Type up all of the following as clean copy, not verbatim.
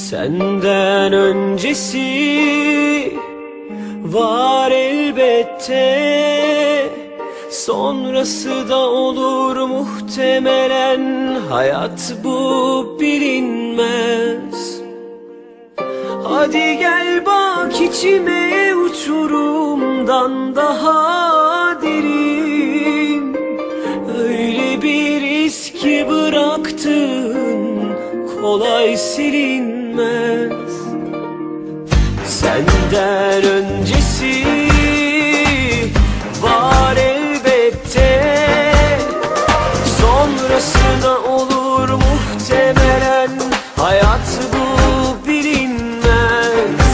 Senden öncesi var elbette, sonrası da olur muhtemelen. Hayat bu bilinmez. Hadi gel bak içime, uçurumdan daha derin. Öyle bir iz ki bıraktın, kolay silinmez. Senden öncesi var elbette, sonrası da olur muhtemelen. Hayat bu bilinmez.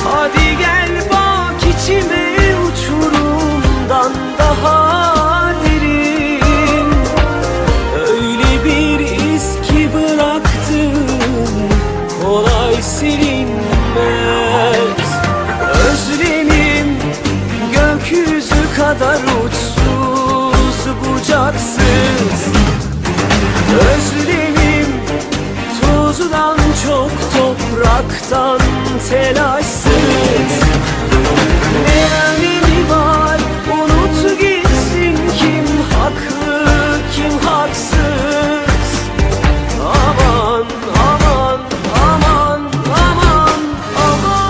Hadi gel bak içime, uçurumdan daha derin. Öyle bir iz ki bıraktın, kolay silinmez. Özlemim gökyüzü kadar uçsuz bucaksız. Özlemim tozdan çok, topraktan telaşsız. Ne önemi var, unut gitsin, kim haklı kim haksız. Aman aman aman aman aman.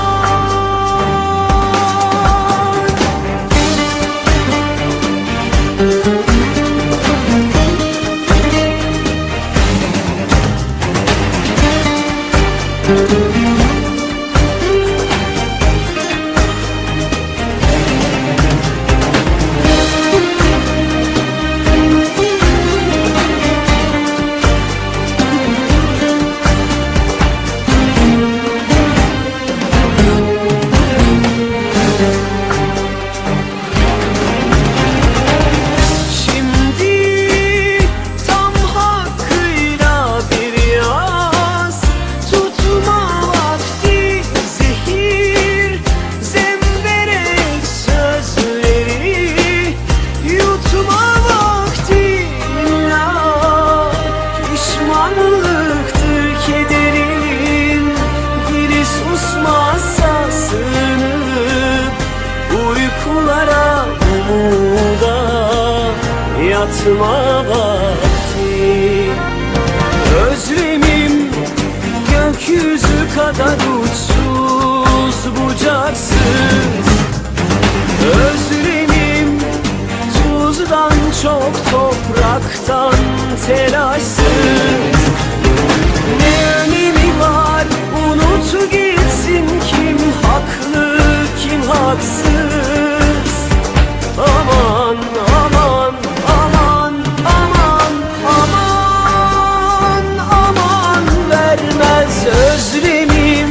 Kederin dili susmazsa sığınıp uykulara, umuda yatma vakti. Özlemim gökyüzü kadar uçsuz bucaksız. Özlemim tuzdan çok, topraktan telaşsız. Ne önemi var, unut gitsin, kim haklı kim haksız. Aman aman aman aman aman aman. Vermez özlemim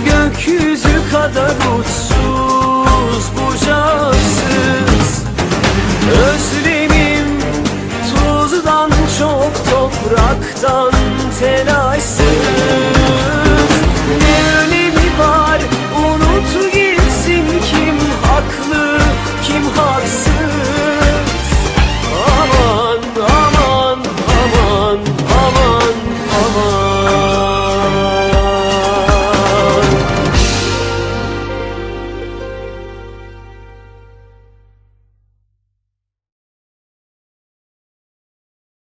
gökyüzü kadar uçsuz bucaksız. Özlemim tuzdan çok, topraktan telaşsız.